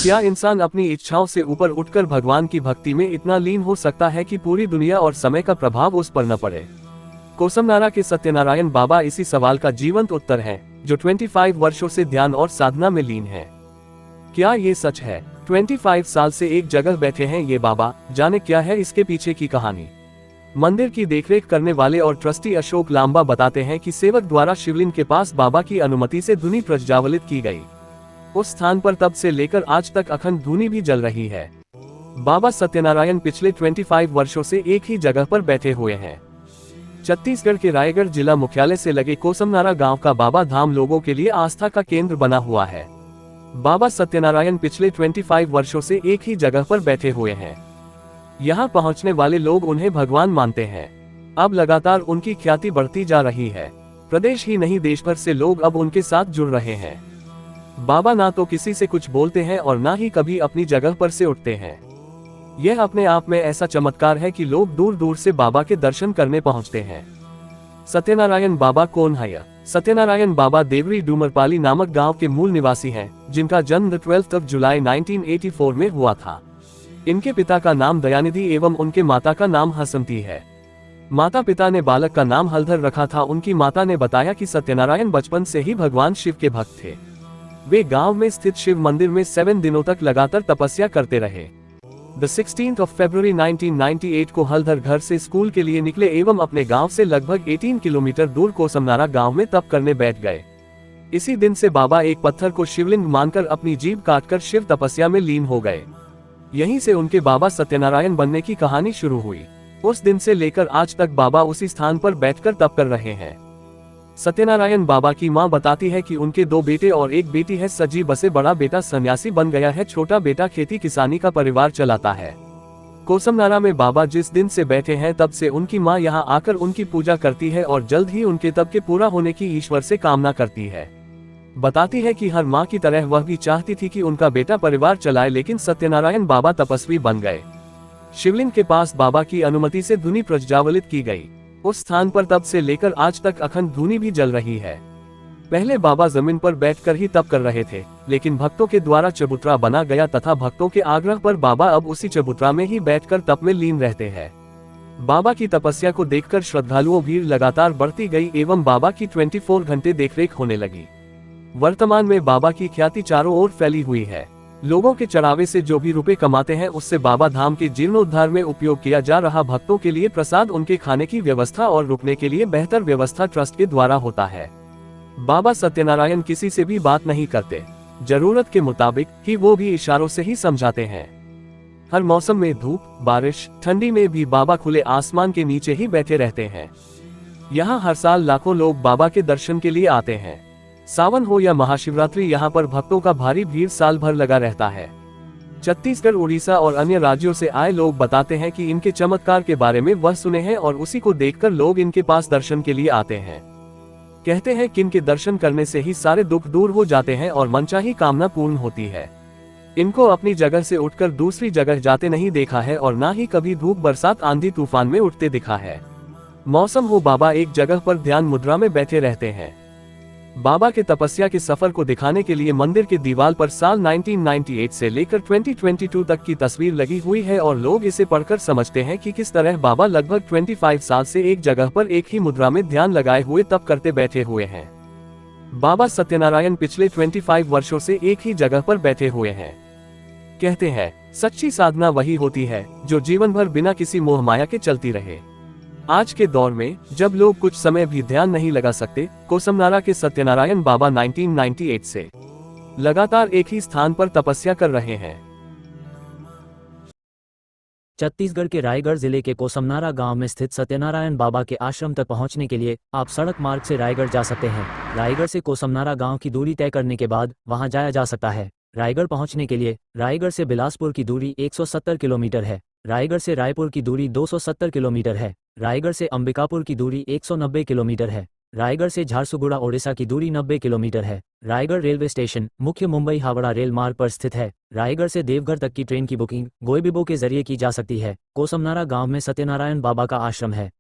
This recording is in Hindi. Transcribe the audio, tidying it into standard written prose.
क्या इंसान अपनी इच्छाओं से ऊपर उठकर भगवान की भक्ति में इतना लीन हो सकता है कि पूरी दुनिया और समय का प्रभाव उस पर न पड़े? कोसमनारा के सत्यनारायण बाबा इसी सवाल का जीवंत उत्तर हैं, जो 25 वर्षों से ध्यान और साधना में लीन हैं। क्या ये सच है? 25 साल से एक जगह बैठे हैं ये बाबा, जाने क्या है इसके पीछे की कहानी। मंदिर की देखरेख करने वाले और ट्रस्टी अशोक लांबा बताते हैं कि सेवक द्वारा शिवलिंग के पास बाबा की अनुमति से धुनी प्रज्वलित की गई। उस स्थान पर तब से लेकर आज तक अखंड धुनी भी जल रही है। बाबा सत्यनारायण पिछले 25 वर्षों से एक ही जगह पर बैठे हुए हैं। छत्तीसगढ़ के रायगढ़ जिला मुख्यालय से लगे कोसमनारा गांव का बाबा धाम लोगों के लिए आस्था का केंद्र बना हुआ है। बाबा सत्यनारायण पिछले 25 वर्षों से एक ही जगह पर बैठे हुए हैं। यहाँ पहुँचने वाले लोग उन्हें भगवान मानते हैं। अब लगातार उनकी ख्याति बढ़ती जा रही है। प्रदेश ही नहीं, देश भर से लोग अब उनके साथ जुड़ रहे हैं। बाबा ना तो किसी से कुछ बोलते हैं और ना ही कभी अपनी जगह पर से उठते हैं। यह अपने आप में ऐसा चमत्कार है कि लोग दूर दूर से बाबा के दर्शन करने पहुंचते हैं। सत्यनारायण बाबा कौन है? सत्यनारायण बाबा देवरी डूमरपाली नामक गांव के मूल निवासी हैं, जिनका जन्म 12 जुलाई 1984 में हुआ था। इनके पिता का नाम दयानिधि एवं उनके माता का नाम हसंती है। माता पिता ने बालक का नाम हलधर रखा था। उनकी माता ने बताया कि सत्यनारायण बचपन से ही भगवान शिव के भक्त थे। वे गांव में स्थित शिव मंदिर में 7 दिनों तक लगातार तपस्या करते रहे। 16 फरवरी 1998 को हलधर घर से स्कूल के लिए निकले एवं अपने गांव से लगभग 18 किलोमीटर दूर कोसमनारा गांव में तप करने बैठ गए। इसी दिन से बाबा एक पत्थर को शिवलिंग मानकर अपनी जीभ काटकर शिव तपस्या में लीन हो गए। यहीं से उनके बाबा सत्यनारायण बनने की कहानी शुरू हुई। उस दिन से लेकर आज तक बाबा उसी स्थान पर बैठकर तप कर रहे हैं। सत्यनारायण बाबा की मां बताती है कि उनके 2 बेटे और एक बेटी है। सजी बसे बड़ा बेटा सन्यासी बन गया है, छोटा बेटा खेती किसानी का परिवार चलाता है। कोसमनारा में बाबा जिस दिन से बैठे हैं तब से उनकी मां यहां आकर उनकी पूजा करती है और जल्द ही उनके तप के पूरा होने की ईश्वर से कामना करती है। बताती है कि हर मां की तरह वह भी चाहती थी कि उनका बेटा परिवार चलाए, लेकिन सत्यनारायण बाबा तपस्वी बन गए। शिवलिंग के पास बाबा की अनुमति से धुनी प्रज्वलित की गई। उस स्थान पर तब से लेकर आज तक अखंड धुनी भी जल रही है। पहले बाबा जमीन पर बैठकर ही तप कर रहे थे, लेकिन भक्तों के द्वारा चबूतरा बना गया तथा भक्तों के आग्रह पर बाबा अब उसी चबूतरा में ही बैठकर तप में लीन रहते हैं। बाबा की तपस्या को देखकर श्रद्धालुओं भीड़ लगातार बढ़ती गई एवं बाबा की 24 घंटे देखरेख होने लगी। वर्तमान में बाबा की ख्याति चारों ओर फैली हुई है। लोगों के चढ़ावे से जो भी रुपए कमाते हैं उससे बाबा धाम के जीर्णोद्धार में उपयोग किया जा रहा। भक्तों के लिए प्रसाद, उनके खाने की व्यवस्था और रुकने के लिए बेहतर व्यवस्था ट्रस्ट के द्वारा होता है। बाबा सत्यनारायण किसी से भी बात नहीं करते, जरूरत के मुताबिक ही वो भी इशारों से ही समझाते हैं। हर मौसम में धूप, बारिश, ठंडी में भी बाबा खुले आसमान के नीचे ही बैठे रहते हैं। यहाँ हर साल लाखों लोग बाबा के दर्शन के लिए आते हैं। सावन हो या महाशिवरात्रि, यहाँ पर भक्तों का भारी भीड़ साल भर लगा रहता है। छत्तीसगढ़, उड़ीसा और अन्य राज्यों से आए लोग बताते हैं कि इनके चमत्कार के बारे में वह सुने हैं और उसी को देखकर लोग इनके पास दर्शन के लिए आते हैं। कहते हैं कि इनके दर्शन करने से ही सारे दुख दूर हो जाते हैं और मनचाही कामना पूर्ण होती है। इनको अपनी जगह से उठकर दूसरी जगह जाते नहीं देखा है और ना ही कभी धूप, बरसात, आंधी तूफान में उठते दिखा है। मौसम हो, बाबा एक जगह पर ध्यान मुद्रा में बैठे रहते हैं। बाबा के तपस्या के सफर को दिखाने के लिए मंदिर के दीवार पर साल 1998 से लेकर 2022 तक की तस्वीर लगी हुई है और लोग इसे पढ़कर समझते हैं कि किस तरह बाबा लगभग 25 साल से एक जगह पर एक ही मुद्रा में ध्यान लगाए हुए तप करते बैठे हुए हैं। बाबा सत्यनारायण पिछले 25 वर्षों से एक ही जगह पर बैठे हुए हैं। कहते हैं, सच्ची साधना वही होती है जो जीवन भर बिना किसी मोह माया के चलती रहे। आज के दौर में जब लोग कुछ समय भी ध्यान नहीं लगा सकते, कोसमनारा के सत्यनारायण बाबा 1998 से लगातार एक ही स्थान पर तपस्या कर रहे हैं। छत्तीसगढ़ के रायगढ़ जिले के कोसमनारा गांव में स्थित सत्यनारायण बाबा के आश्रम तक पहुंचने के लिए आप सड़क मार्ग से रायगढ़ जा सकते हैं। रायगढ़ से कोसमनारा गांव की दूरी तय करने के बाद वहां जाया जा सकता है। रायगढ़ पहुंचने के लिए रायगढ़ से बिलासपुर की दूरी 170 किलोमीटर है। रायगढ़ से रायपुर की दूरी 270 किलोमीटर है। रायगढ़ से अंबिकापुर की दूरी 190 किलोमीटर है। रायगढ़ से झारसुगुड़ा ओडिशा की दूरी 90 किलोमीटर है। रायगढ़ रेलवे स्टेशन मुख्य मुंबई हावड़ा रेल मार्ग पर स्थित है। रायगढ़ से देवघर तक की ट्रेन की बुकिंग गोइबिबो के जरिए की जा सकती है। कोसमनारा गांव में सत्यनारायण बाबा का आश्रम है।